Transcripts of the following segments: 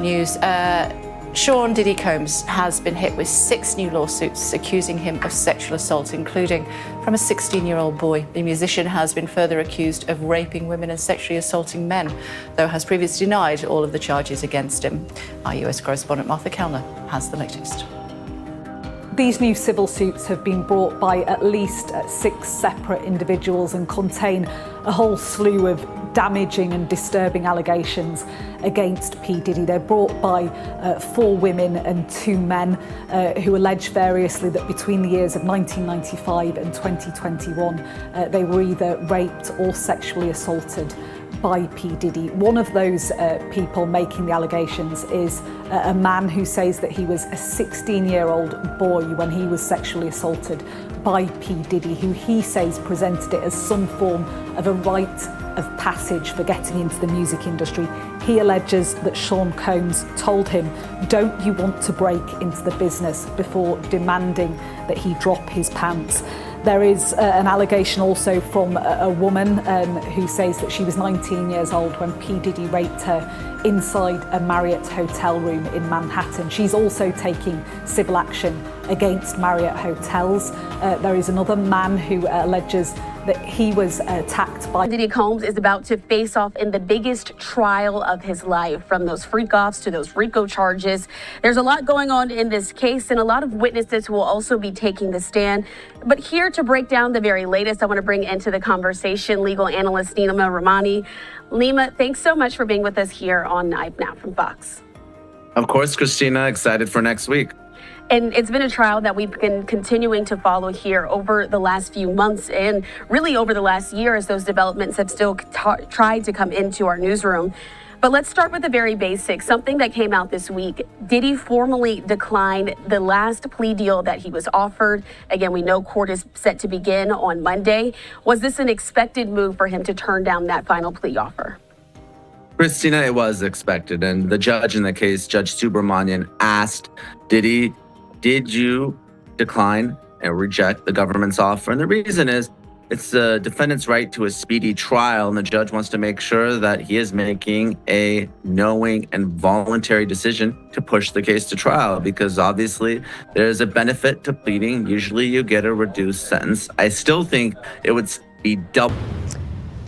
News. Sean Diddy Combs has been hit with 6 new lawsuits accusing him of sexual assault, including from a 16-year-old boy. The musician has been further accused of raping women and sexually assaulting men, though has previously denied all of the charges against him. Our US correspondent Martha Kellner has the latest. These new civil suits have been brought by at least 6 separate individuals and contain a whole slew of damaging and disturbing allegations against P. Diddy. They're brought by 4 women and 2 men who allege variously that between the years of 1995 and 2021, they were either raped or sexually assaulted by P. Diddy. One of those people making the allegations is a man who says that he was a 16-year-old boy when he was sexually assaulted by P. Diddy, who he says presented it as some form of a rite of passage for getting into the music industry. He alleges that Sean Combs told him, "Don't you want to break into the business?" before demanding that he drop his pants. There is an allegation also from a woman who says that she was 19 years old when P. Diddy raped her inside a Marriott hotel room in Manhattan. She's also taking civil action against Marriott hotels. There is another man who alleges that he was attacked by... Diddy Combs is about to face off in the biggest trial of his life, from those freak-offs to those RICO charges. There's a lot going on in this case, and a lot of witnesses will also be taking the stand. But here to break down the very latest, I want to bring into the conversation legal analyst Nima Rahmani. Nima, thanks so much for being with us here on Knife Now from Fox. Of course, Christina, excited for next week. And it's been a trial that we've been continuing to follow here over the last few months and really over the last year as those developments have still tried to come into our newsroom. But let's start with the very basics. Something that came out this week. Diddy formally declined the last plea deal that he was offered. Again, we know court is set to begin on Monday. Was this an expected move for him to turn down that final plea offer? Christina, it was expected. And the judge in the case, Judge Subramanian, asked Diddy, did you decline and reject the government's offer? And the reason is it's the defendant's right to a speedy trial, and the judge wants to make sure that he is making a knowing and voluntary decision to push the case to trial, because obviously there's a benefit to pleading. Usually you get a reduced sentence. I still think it would be double.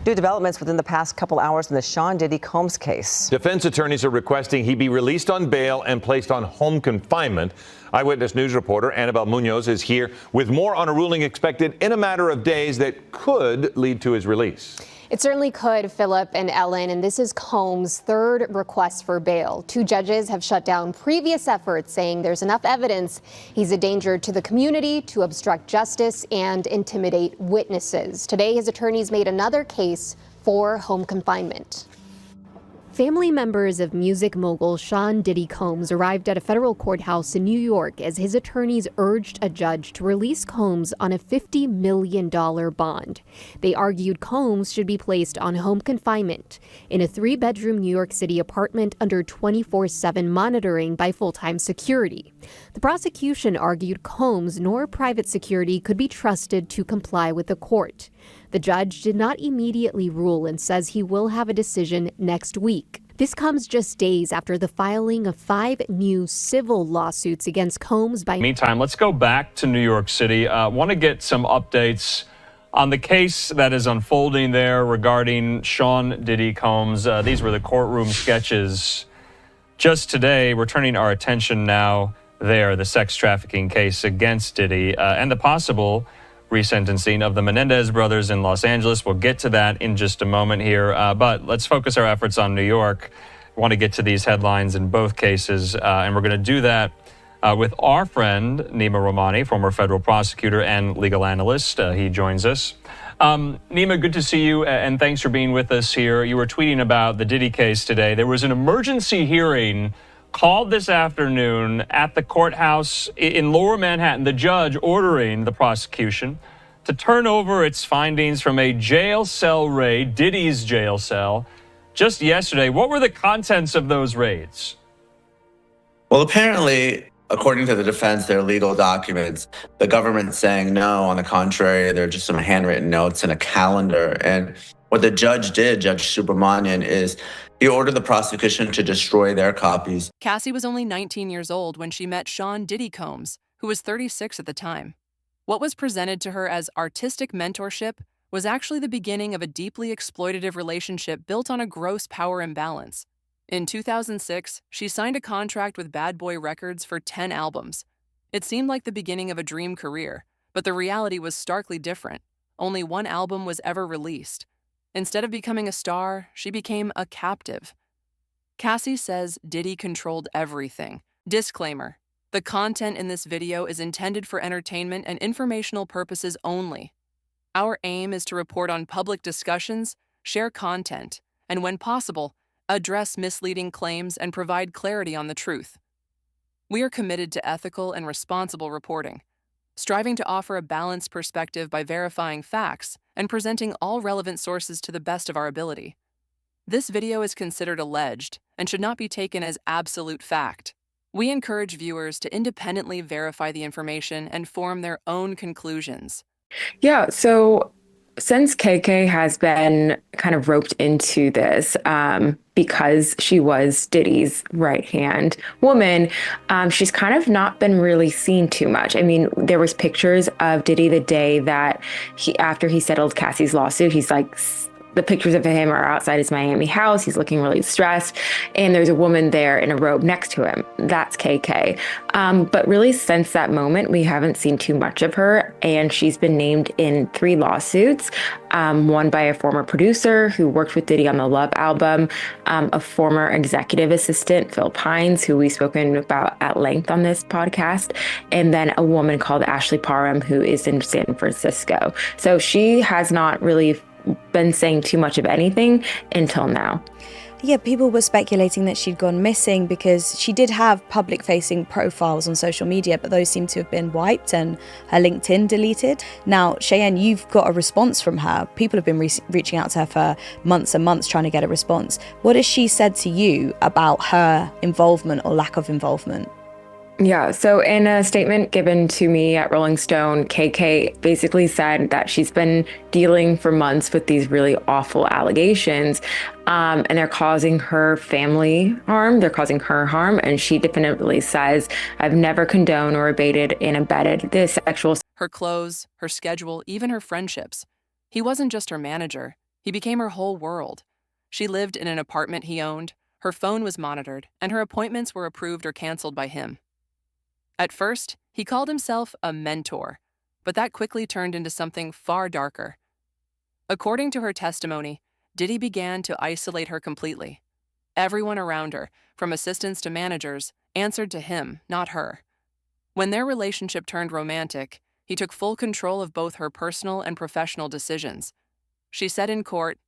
New developments within the past couple hours in the Sean Diddy Combs case. Defense attorneys are requesting he be released on bail and placed on home confinement. Eyewitness News reporter Annabelle Munoz is here with more on a ruling expected in a matter of days that could lead to his release. It certainly could, Philip and Ellen, and this is Combs' third request for bail. 2 judges have shut down previous efforts, saying there's enough evidence he's a danger to the community to obstruct justice and intimidate witnesses. Today, his attorneys made another case for home confinement. Family members of music mogul Sean Diddy Combs arrived at a federal courthouse in New York as his attorneys urged a judge to release Combs on a $50 million bond. They argued Combs should be placed on home confinement in a 3-bedroom New York City apartment under 24/7 monitoring by full-time security. The prosecution argued Combs nor private security could be trusted to comply with the court. The judge did not immediately rule and says he will have a decision next week. This comes just days after the filing of 5 new civil lawsuits against Combs by... Meantime, let's go back to New York City. I want to get some updates on the case that is unfolding there regarding Sean Diddy Combs. These were the courtroom sketches just today. We're turning our attention now there, the sex trafficking case against Diddy and the possible resentencing of the Menendez brothers in Los Angeles. We'll get to that in just a moment here, but let's focus our efforts on New York. I want to get to these headlines in both cases, and we're going to do that with our friend Nima Rahmani, former federal prosecutor and legal analyst. He joins us. Nima, good to see you, and thanks for being with us here. You were tweeting about the Diddy case today. There was an emergency hearing called this afternoon at the courthouse in Lower Manhattan, the judge ordering the prosecution to turn over its findings from a jail cell raid, Diddy's jail cell, just yesterday. What were the contents of those raids? Well, apparently, according to the defense, their legal documents, the government saying no, on the contrary, they're just some handwritten notes and a calendar. And what the judge did, Judge Subramanian, is He ordered the prosecution to destroy their copies. Cassie was only 19 years old when she met Sean Diddy Combs, who was 36 at the time. What was presented to her as artistic mentorship was actually the beginning of a deeply exploitative relationship built on a gross power imbalance. In 2006, she signed a contract with Bad Boy Records for 10 albums. It seemed like the beginning of a dream career, but the reality was starkly different. Only one album was ever released. Instead of becoming a star, she became a captive. Cassie says Diddy controlled everything. Disclaimer: the content in this video is intended for entertainment and informational purposes only. Our aim is to report on public discussions, share content, and when possible, address misleading claims and provide clarity on the truth. We are committed to ethical and responsible reporting, striving to offer a balanced perspective by verifying facts and presenting all relevant sources to the best of our ability. This video is considered alleged and should not be taken as absolute fact. We encourage viewers to independently verify the information and form their own conclusions. Yeah, so since KK has been kind of roped into this because she was Diddy's right-hand woman, she's kind of not been really seen too much. I mean, there was pictures of Diddy the day that after he settled Cassie's lawsuit, he's like, the pictures of him are outside his Miami house. He's looking really stressed. And there's a woman there in a robe next to him. That's KK. But really, since that moment, we haven't seen too much of her. And she's been named in 3 lawsuits. One by a former producer who worked with Diddy on the Love album, a former executive assistant, Phil Pines, who we've spoken about at length on this podcast, and then a woman called Ashley Parham, who is in San Francisco. So she has not really been saying too much of anything until now. Yeah, people were speculating that she'd gone missing because she did have public-facing profiles on social media, but those seem to have been wiped and her LinkedIn deleted. Now, Cheyenne, you've got a response from her. People have been reaching out to her for months and months trying to get a response. What has she said to you about her involvement or lack of involvement? Yeah, so in a statement given to me at Rolling Stone, KK basically said that she's been dealing for months with these really awful allegations, and they're causing her family harm, they're causing her harm, and she definitively says, I've never condoned or abated and abetted this sexual. Her clothes, her schedule, even her friendships. He wasn't just her manager, he became her whole world. She lived in an apartment he owned, her phone was monitored, and her appointments were approved or canceled by him. At first, he called himself a mentor, but that quickly turned into something far darker. According to her testimony, Diddy began to isolate her completely. Everyone around her, from assistants to managers, answered to him, not her. When their relationship turned romantic, he took full control of both her personal and professional decisions. She said in court,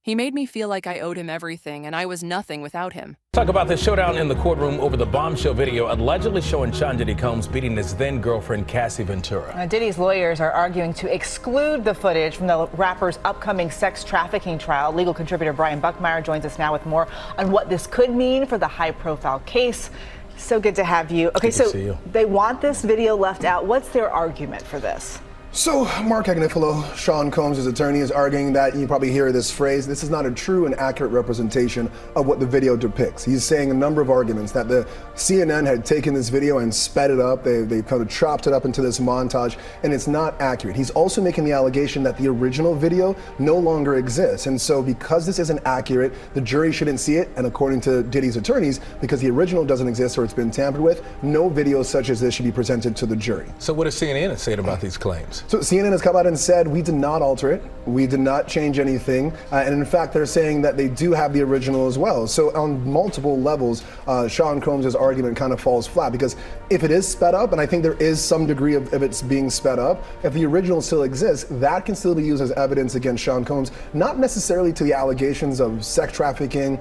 "He made me feel like I owed him everything and I was nothing without him." Talk about the showdown in the courtroom over the bombshell video allegedly showing Sean Diddy Combs beating his then-girlfriend Cassie Ventura. Diddy's lawyers are arguing to exclude the footage from the rapper's upcoming sex trafficking trial. Legal contributor Brian Buckmeyer joins us now with more on what this could mean for the high-profile case. So good to have you. Okay, so they want this video left out. What's their argument for this? So Mark Agnifilo, Sean Combs' attorney, is arguing that, you probably hear this phrase, this is not a true and accurate representation of what the video depicts. He's saying a number of arguments that the CNN had taken this video and sped it up. They kind of chopped it up into this montage, and it's not accurate. He's also making the allegation that the original video no longer exists. And so because this isn't accurate, the jury shouldn't see it. And according to Diddy's attorneys, because the original doesn't exist or it's been tampered with, no video such as this should be presented to the jury. So what does CNN say about these claims? So CNN has come out and said, we did not alter it. We did not change anything. And in fact, they're saying that they do have the original as well. So on multiple levels, Sean Combs' argument kind of falls flat, because if it is sped up, and I think there is some degree of it's being sped up, if the original still exists, that can still be used as evidence against Sean Combs, not necessarily to the allegations of sex trafficking,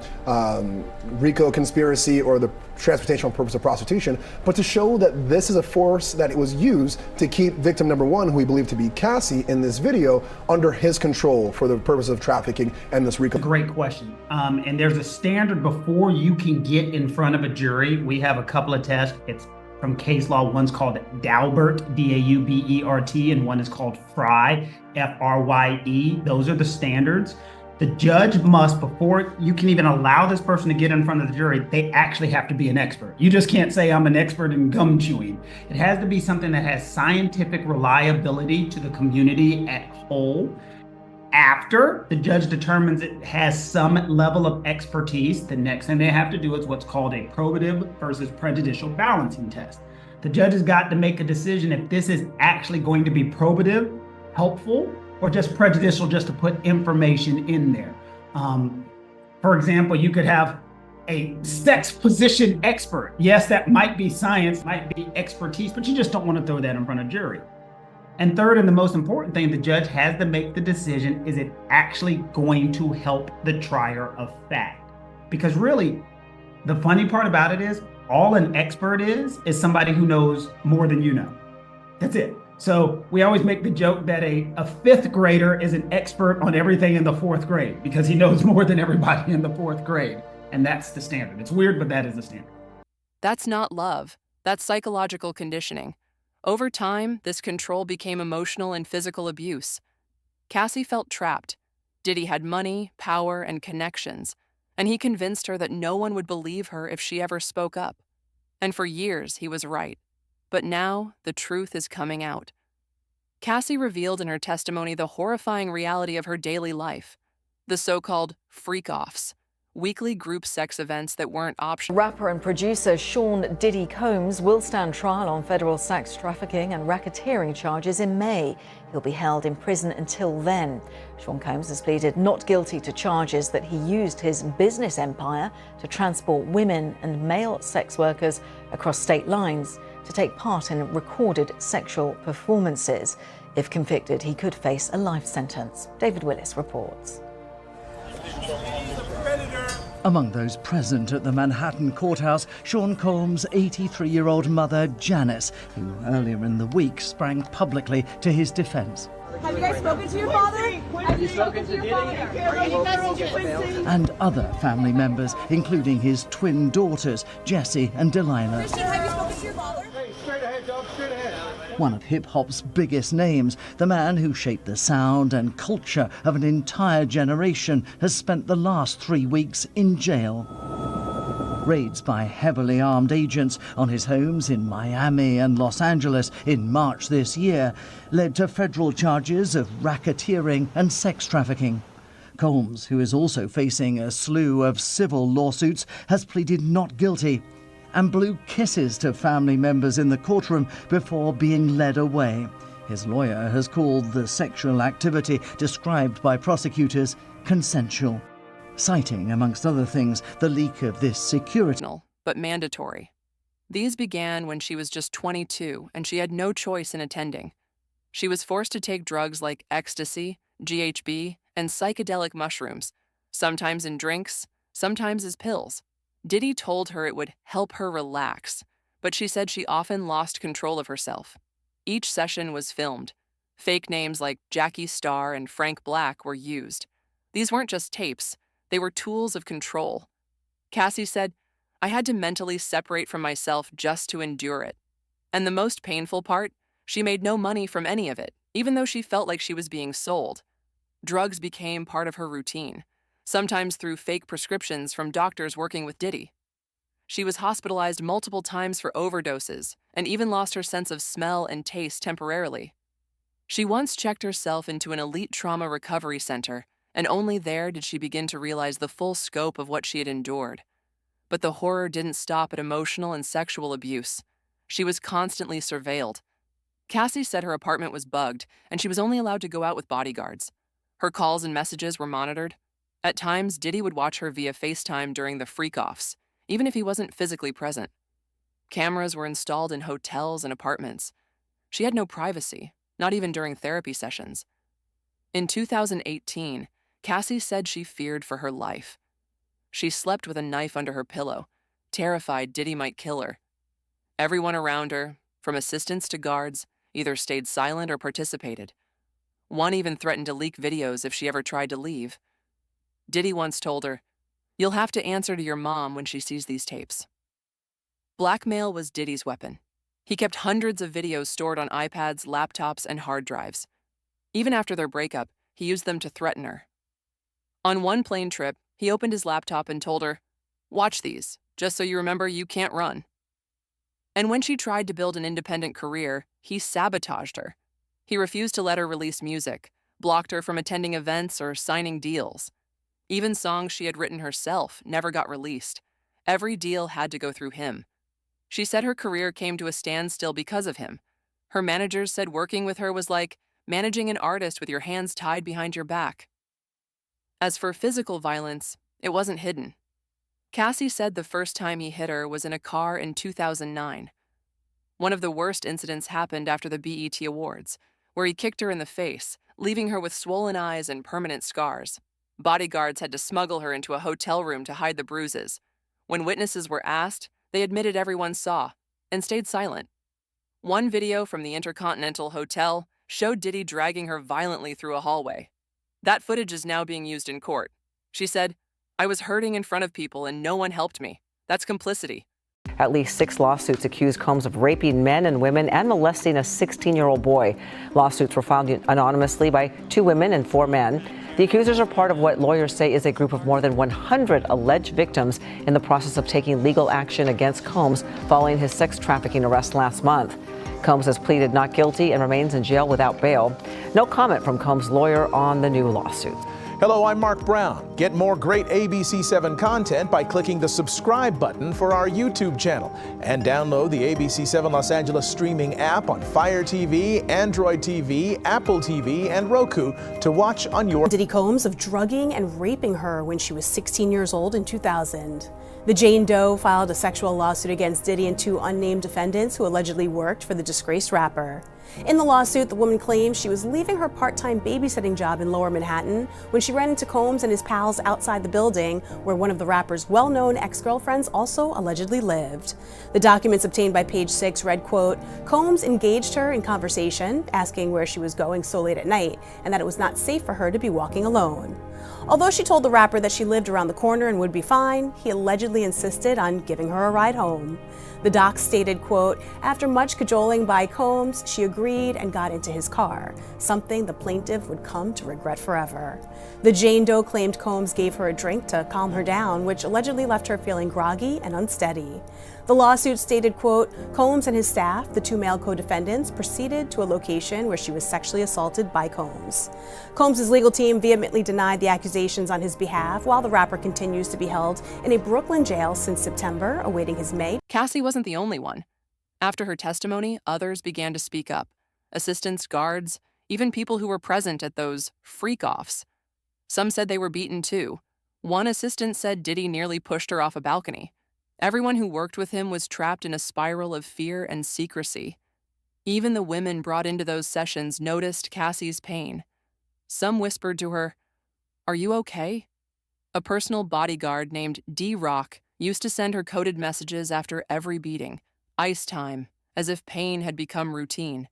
RICO conspiracy, or the transportational purpose of prostitution, but to show that this is a force that it was used to keep victim number one, who we believe to be Cassie in this video, under his control for the purpose of trafficking and this RICO. Great question. And there's a standard before you can get in front of a jury. We have a couple of tests. It's from case law. One's called Daubert, D-A-U-B-E-R-T, and one is called Fry, F-R-Y-E. Those are the standards. The judge must, before you can even allow this person to get in front of the jury, they actually have to be an expert. You just can't say I'm an expert in gum chewing. It has to be something that has scientific reliability to the community at whole. After the judge determines it has some level of expertise, the next thing they have to do is what's called a probative versus prejudicial balancing test. The judge has got to make a decision if this is actually going to be probative, helpful, or just prejudicial just to put information in there. For example, you could have a sex position expert. Yes, that might be science, might be expertise, but you just don't want to throw that in front of a jury. And third, and the most important thing, the judge has to make the decision, is it actually going to help the trier of fact? Because really, the funny part about it is, all an expert is somebody who knows more than you know. That's it. So we always make the joke that a fifth grader is an expert on everything in the fourth grade because he knows more than everybody in the fourth grade. And that's the standard. It's weird, but that is the standard. That's not love. That's psychological conditioning. Over time, this control became emotional and physical abuse. Cassie felt trapped. Diddy had money, power, and connections, and he convinced her that no one would believe her if she ever spoke up. And for years, he was right. But now, the truth is coming out. Cassie revealed in her testimony the horrifying reality of her daily life, the so-called freak-offs, weekly group sex events that weren't optional. Rapper and producer Sean Diddy Combs will stand trial on federal sex trafficking and racketeering charges in May. He'll be held in prison until then. Sean Combs has pleaded not guilty to charges that he used his business empire to transport women and male sex workers across state lines to take part in recorded sexual performances. If convicted, he could face a life sentence. David Willis reports. Among those present at the Manhattan courthouse, Sean Combs' 83-year-old mother, Janice, who earlier in the week sprang publicly to his defense. Have you guys spoken to your father? Have you spoken to your father? And other family members, including his twin daughters, Jessie and Delilah. Christian, have you spoken to your father? Hey, straight ahead, dog, straight ahead. One of hip-hop's biggest names, the man who shaped the sound and culture of an entire generation, has spent the last 3 weeks in jail. Raids by heavily armed agents on his homes in Miami and Los Angeles in March this year led to federal charges of racketeering and sex trafficking. Combs, who is also facing a slew of civil lawsuits, has pleaded not guilty and blew kisses to family members in the courtroom before being led away. His lawyer has called the sexual activity described by prosecutors consensual, citing, amongst other things, the leak of this security. But mandatory. These began when she was just 22 and she had no choice in attending. She was forced to take drugs like ecstasy, GHB, and psychedelic mushrooms, sometimes in drinks, sometimes as pills. Diddy told her it would help her relax, but she said she often lost control of herself. Each session was filmed. Fake names like Jackie Starr and Frank Black were used. These weren't just tapes, they were tools of control. Cassie said, "I had to mentally separate from myself just to endure it. And the most painful part, she made no money from any of it, even though she felt like she was being sold. Drugs became part of her routine, sometimes through fake prescriptions from doctors working with Diddy. She was hospitalized multiple times for overdoses and even lost her sense of smell and taste temporarily. She once checked herself into an elite trauma recovery center, and only there did she begin to realize the full scope of what she had endured. But the horror didn't stop at emotional and sexual abuse. She was constantly surveilled. Cassie said her apartment was bugged, and she was only allowed to go out with bodyguards. Her calls and messages were monitored. At times, Diddy would watch her via FaceTime during the freak-offs, even if he wasn't physically present. Cameras were installed in hotels and apartments. She had no privacy, not even during therapy sessions. In 2018, Cassie said she feared for her life. She slept with a knife under her pillow, terrified Diddy might kill her. Everyone around her, from assistants to guards, either stayed silent or participated. One even threatened to leak videos if she ever tried to leave. Diddy once told her, "You'll have to answer to your mom when she sees these tapes." Blackmail was Diddy's weapon. He kept hundreds of videos stored on iPads, laptops, and hard drives. Even after their breakup, he used them to threaten her. On one plane trip, he opened his laptop and told her, "Watch these, just so you remember you can't run." And when she tried to build an independent career, he sabotaged her. He refused to let her release music, blocked her from attending events or signing deals. Even songs she had written herself never got released. Every deal had to go through him. She said her career came to a standstill because of him. Her managers said working with her was like managing an artist with your hands tied behind your back. As for physical violence, it wasn't hidden. Cassie said the first time he hit her was in a car in 2009. One of the worst incidents happened after the BET Awards, where he kicked her in the face, leaving her with swollen eyes and permanent scars. Bodyguards had to smuggle her into a hotel room to hide the bruises. When witnesses were asked, they admitted everyone saw and stayed silent. One video from the Intercontinental Hotel showed Diddy dragging her violently through a hallway. That footage is now being used in court. She said, "I was hurting in front of people and no one helped me. That's complicity." At least 6 lawsuits accuse Combs of raping men and women and molesting a 16-year-old boy. Lawsuits were filed anonymously by 2 women and 4 men. The accusers are part of what lawyers say is a group of more than 100 alleged victims in the process of taking legal action against Combs following his sex trafficking arrest last month. Combs has pleaded not guilty and remains in jail without bail. No comment from Combs' lawyer on the new lawsuit. Hello, I'm Mark Brown. Get more great ABC7 content by clicking the subscribe button for our YouTube channel and download the ABC7 Los Angeles streaming app on Fire TV, Android TV, Apple TV, and Roku to watch on your... Diddy Combs of drugging and raping her when she was 16 years old in 2000. The Jane Doe filed a sexual lawsuit against Diddy and 2 unnamed defendants who allegedly worked for the disgraced rapper. In the lawsuit, the woman claims she was leaving her part-time babysitting job in Lower Manhattan when she ran into Combs and his pals outside the building where one of the rapper's well-known ex-girlfriends also allegedly lived. The documents obtained by Page 6 read, quote, "Combs engaged her in conversation, asking where she was going so late at night and that it was not safe for her to be walking alone." Although she told the rapper that she lived around the corner and would be fine, he allegedly insisted on giving her a ride home. The doc stated, quote, "After much cajoling by Combs, she agreed and got into his car, something the plaintiff would come to regret forever." The Jane Doe claimed Combs gave her a drink to calm her down, which allegedly left her feeling groggy and unsteady. The lawsuit stated, quote, "Combs and his staff, the 2 male co-defendants, proceeded to a location where she was sexually assaulted by Combs." Combs' legal team vehemently denied the accusations on his behalf, while the rapper continues to be held in a Brooklyn jail since September, awaiting his May. Cassie wasn't the only one. After her testimony, others began to speak up. Assistants, guards, even people who were present at those freak-offs. Some said they were beaten too. One assistant said Diddy nearly pushed her off a balcony. Everyone who worked with him was trapped in a spiral of fear and secrecy. Even the women brought into those sessions noticed Cassie's pain. Some whispered to her, "Are you okay?" A personal bodyguard named D-Rock used to send her coded messages after every beating, ice time, as if pain had become routine.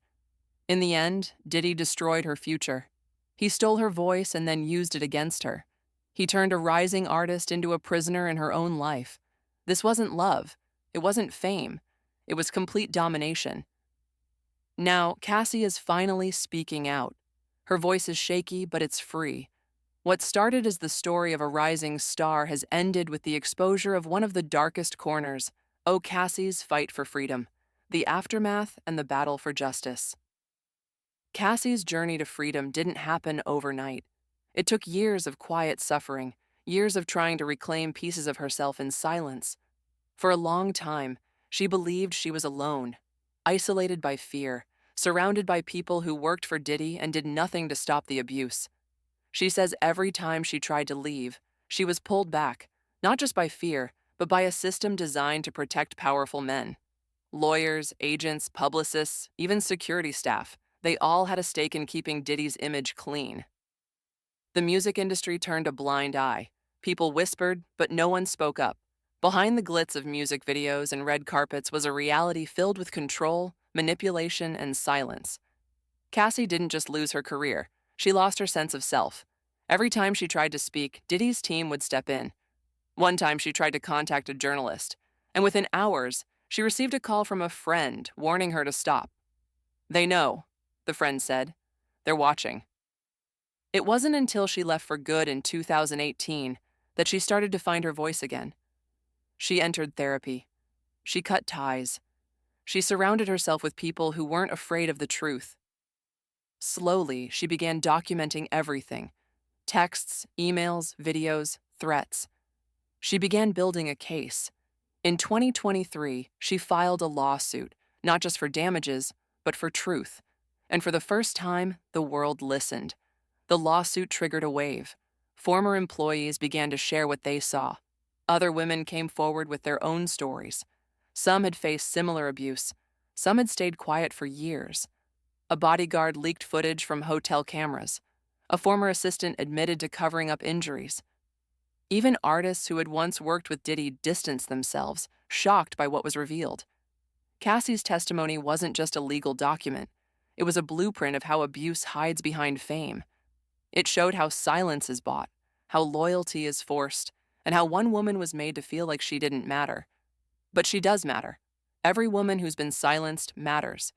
In the end, Diddy destroyed her future. He stole her voice and then used it against her. He turned a rising artist into a prisoner in her own life. This wasn't love. It wasn't fame. It was complete domination. Now, Cassie is finally speaking out. Her voice is shaky, but it's free. What started as the story of a rising star has ended with the exposure of one of the darkest corners. Oh, Cassie's fight for freedom, the aftermath and the battle for justice. Cassie's journey to freedom didn't happen overnight. It took years of quiet suffering, years of trying to reclaim pieces of herself in silence. For a long time, she believed she was alone, isolated by fear, surrounded by people who worked for Diddy and did nothing to stop the abuse. She says every time she tried to leave, she was pulled back, not just by fear, but by a system designed to protect powerful men. Lawyers, agents, publicists, even security staff, they all had a stake in keeping Diddy's image clean. The music industry turned a blind eye. People whispered, but no one spoke up. Behind the glitz of music videos and red carpets was a reality filled with control, manipulation, and silence. Cassie didn't just lose her career. She lost her sense of self. Every time she tried to speak, Diddy's team would step in. One time she tried to contact a journalist, and within hours, she received a call from a friend warning her to stop. "They know," the friend said. "They're watching." It wasn't until she left for good in 2018 that she started to find her voice again. She entered therapy. She cut ties. She surrounded herself with people who weren't afraid of the truth. Slowly, she began documenting everything: texts, emails, videos, threats. She began building a case. In 2023, she filed a lawsuit, not just for damages, but for truth. And for the first time, the world listened. The lawsuit triggered a wave. Former employees began to share what they saw. Other women came forward with their own stories. Some had faced similar abuse. Some had stayed quiet for years. A bodyguard leaked footage from hotel cameras. A former assistant admitted to covering up injuries. Even artists who had once worked with Diddy distanced themselves, shocked by what was revealed. Cassie's testimony wasn't just a legal document. It was a blueprint of how abuse hides behind fame. It showed how silence is bought, how loyalty is forced, and how one woman was made to feel like she didn't matter. But she does matter. Every woman who's been silenced matters.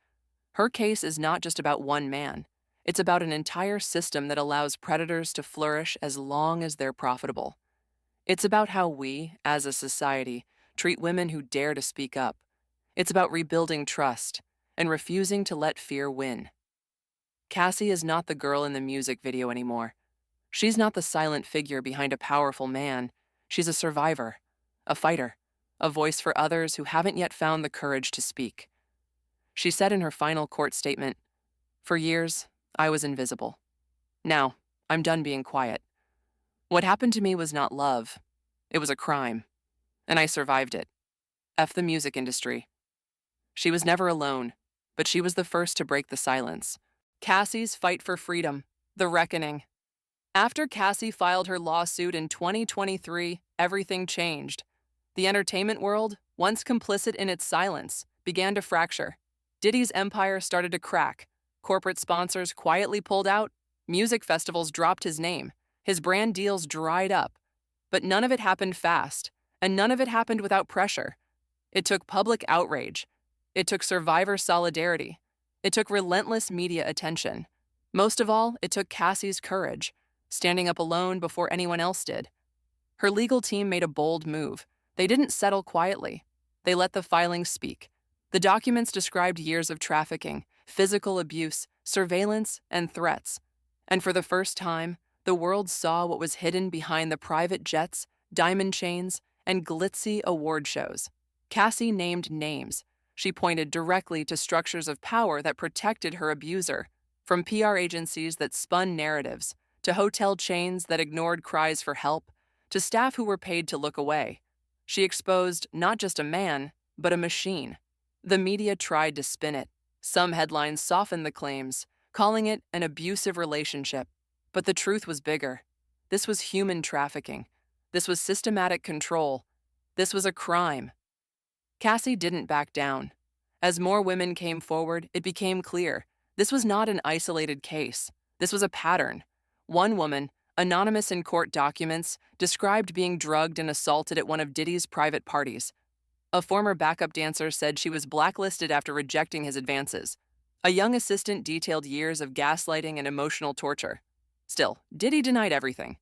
Her case is not just about one man. It's about an entire system that allows predators to flourish as long as they're profitable. It's about how we, as a society, treat women who dare to speak up. It's about rebuilding trust and refusing to let fear win. Cassie is not the girl in the music video anymore. She's not the silent figure behind a powerful man. She's a survivor, a fighter, a voice for others who haven't yet found the courage to speak. She said in her final court statement, "For years, I was invisible. Now, I'm done being quiet. What happened to me was not love. It was a crime. And I survived it. F the music industry." She was never alone, but she was the first to break the silence. Cassie's fight for freedom, the reckoning. After Cassie filed her lawsuit in 2023, everything changed. The entertainment world, once complicit in its silence, began to fracture. Diddy's empire started to crack. Corporate sponsors quietly pulled out. Music festivals dropped his name. His brand deals dried up. But none of it happened fast, and none of it happened without pressure. It took public outrage. It took survivor solidarity. It took relentless media attention. Most of all, it took Cassie's courage, standing up alone before anyone else did. Her legal team made a bold move. They didn't settle quietly. They let the filings speak. The documents described years of trafficking, physical abuse, surveillance, and threats. And for the first time, the world saw what was hidden behind the private jets, diamond chains, and glitzy award shows. Cassie named names. She pointed directly to structures of power that protected her abuser, from PR agencies that spun narratives, to hotel chains that ignored cries for help, to staff who were paid to look away. She exposed not just a man, but a machine. The media tried to spin it. Some headlines softened the claims, calling it an abusive relationship. But the truth was bigger. This was human trafficking. This was systematic control. This was a crime. Cassie didn't back down. As more women came forward, it became clear this was not an isolated case. This was a pattern. One woman, anonymous in court documents, described being drugged and assaulted at one of Diddy's private parties. A former backup dancer said she was blacklisted after rejecting his advances. A young assistant detailed years of gaslighting and emotional torture. Still, Diddy denied everything.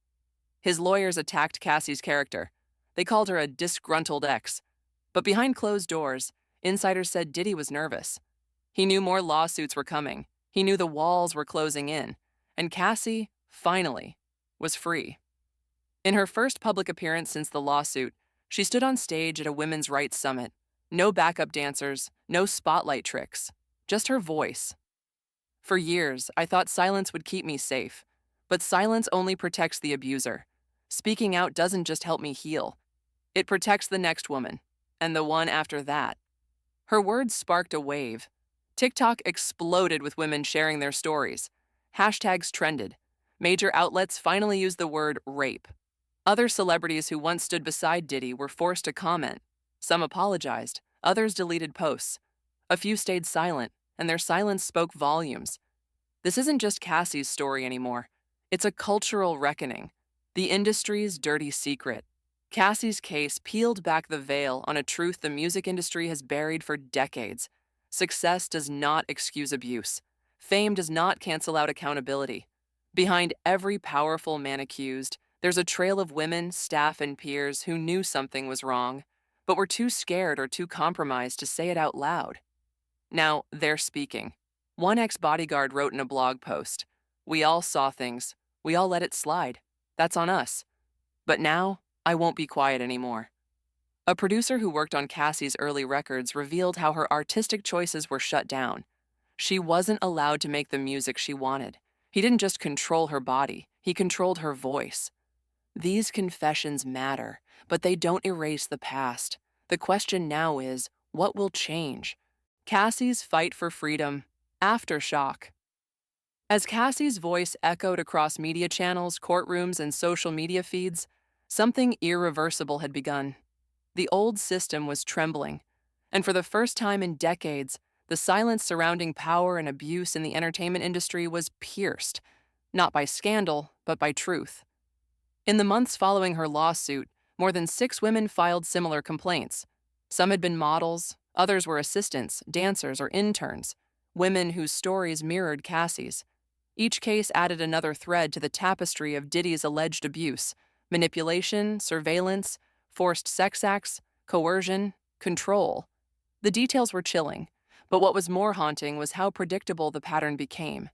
His lawyers attacked Cassie's character. They called her a disgruntled ex. But behind closed doors, insiders said Diddy was nervous. He knew more lawsuits were coming. He knew the walls were closing in. And Cassie, finally, was free. In her first public appearance since the lawsuit, she stood on stage at a women's rights summit. No backup dancers, no spotlight tricks, just her voice. For years, I thought silence would keep me safe. But silence only protects the abuser. Speaking out doesn't just help me heal. It protects the next woman, and the one after that. Her words sparked a wave. TikTok exploded with women sharing their stories. Hashtags trended. Major outlets finally used the word rape. Other celebrities who once stood beside Diddy were forced to comment. Some apologized, others deleted posts. A few stayed silent, and their silence spoke volumes. This isn't just Cassie's story anymore. It's a cultural reckoning, the industry's dirty secret. Cassie's case peeled back the veil on a truth the music industry has buried for decades. Success does not excuse abuse. Fame does not cancel out accountability. Behind every powerful man accused, there's a trail of women, staff, and peers who knew something was wrong, but were too scared or too compromised to say it out loud. Now, they're speaking. One ex-bodyguard wrote in a blog post, "We all saw things. We all let it slide. That's on us. But now, I won't be quiet anymore." A producer who worked on Cassie's early records revealed how her artistic choices were shut down. She wasn't allowed to make the music she wanted. He didn't just control her body, he controlled her voice. These confessions matter, but they don't erase the past. The question now is, what will change? Cassie's fight for freedom. Aftershock. As Cassie's voice echoed across media channels, courtrooms, and social media feeds, something irreversible had begun. The old system was trembling, and for the first time in decades, the silence surrounding power and abuse in the entertainment industry was pierced, not by scandal, but by truth. In the months following her lawsuit, more than 6 women filed similar complaints. Some had been models, others were assistants, dancers, or interns, women whose stories mirrored Cassie's. Each case added another thread to the tapestry of Diddy's alleged abuse, manipulation, surveillance, forced sex acts, coercion, control. The details were chilling, but what was more haunting was how predictable the pattern became.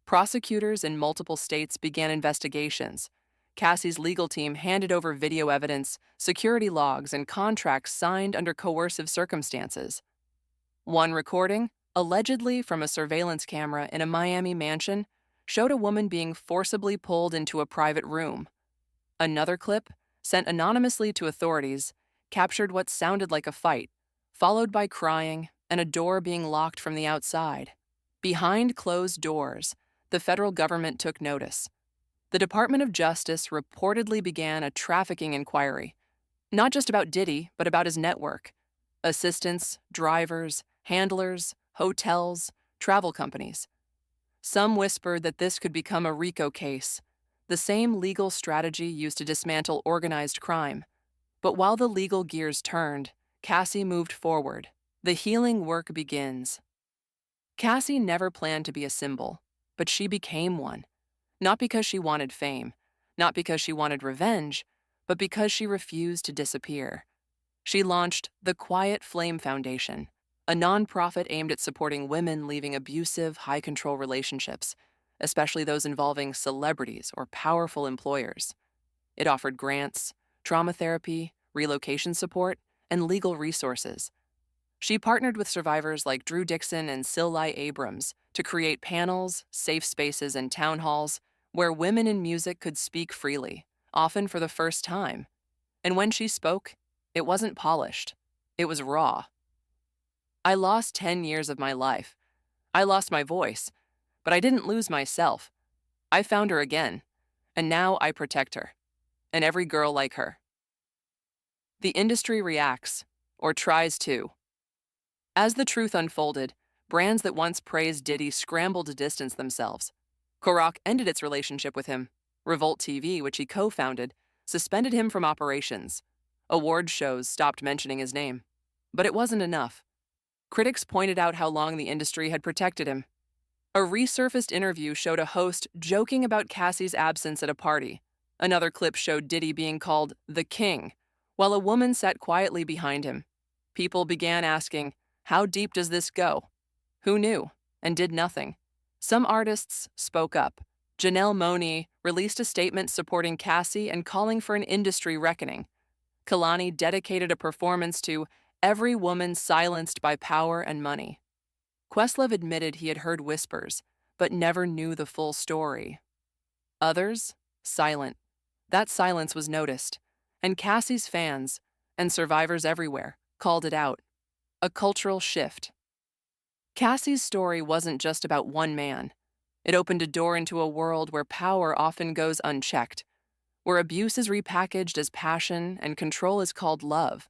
Prosecutors in multiple states began investigations. Cassie's legal team handed over video evidence, security logs, and contracts signed under coercive circumstances. One recording, allegedly from a surveillance camera in a Miami mansion, showed a woman being forcibly pulled into a private room. Another clip, sent anonymously to authorities, captured what sounded like a fight, followed by crying and a door being locked from the outside. Behind closed doors, the federal government took notice. The Department of Justice reportedly began a trafficking inquiry, not just about Diddy, but about his network. Assistants, drivers, handlers, hotels, travel companies. Some whispered that this could become a RICO case, the same legal strategy used to dismantle organized crime. But while the legal gears turned, Cassie moved forward. The healing work begins. Cassie never planned to be a symbol, but she became one. Not because she wanted fame, not because she wanted revenge, but because she refused to disappear. She launched the Quiet Flame Foundation, a nonprofit aimed at supporting women leaving abusive, high-control relationships, especially those involving celebrities or powerful employers. It offered grants, trauma therapy, relocation support, and legal resources. She partnered with survivors like Drew Dixon and Silai Abrams to create panels, safe spaces, and town halls where women in music could speak freely, often for the first time. And when she spoke, it wasn't polished. It was raw. "I lost 10 years of my life. I lost my voice, but I didn't lose myself. I found her again, and now I protect her, and every girl like her." The industry reacts, or tries to. As the truth unfolded, brands that once praised Diddy scrambled to distance themselves. Korak ended its relationship with him. Revolt TV, which he co-founded, suspended him from operations. Award shows stopped mentioning his name. But it wasn't enough. Critics pointed out how long the industry had protected him. A resurfaced interview showed a host joking about Cassie's absence at a party. Another clip showed Diddy being called the King, while a woman sat quietly behind him. People began asking, how deep does this go? Who knew and did nothing? Some artists spoke up. Janelle Monáe released a statement supporting Cassie and calling for an industry reckoning. Kehlani dedicated a performance to every woman silenced by power and money. Questlove admitted he had heard whispers, but never knew the full story. Others, silent. That silence was noticed, and Cassie's fans, and survivors everywhere, called it out. A cultural shift. Cassie's story wasn't just about one man. It opened a door into a world where power often goes unchecked, where abuse is repackaged as passion and control is called love.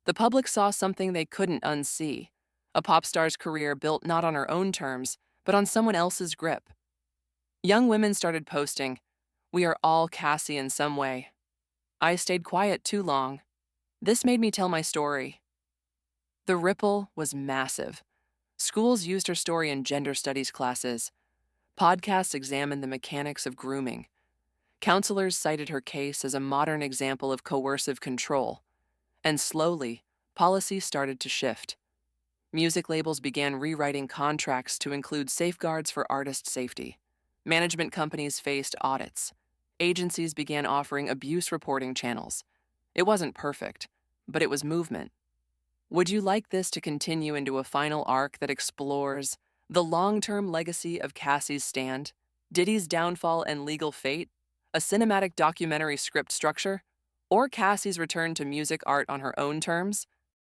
The public saw something they couldn't unsee, a pop star's career built not on her own terms, but on someone else's grip. Young women started posting, "We are all Cassie in some way. I stayed quiet too long. This made me tell my story." The ripple was massive. Schools used her story in gender studies classes. Podcasts examined the mechanics of grooming. Counselors cited her case as a modern example of coercive control. And slowly, policy started to shift. Music labels began rewriting contracts to include safeguards for artist safety. Management companies faced audits. Agencies began offering abuse reporting channels. It wasn't perfect, but it was movement. Would you like this to continue into a final arc that explores the long-term legacy of Cassie's stand, Diddy's downfall and legal fate, a cinematic documentary script structure, or Cassie's return to music art on her own terms?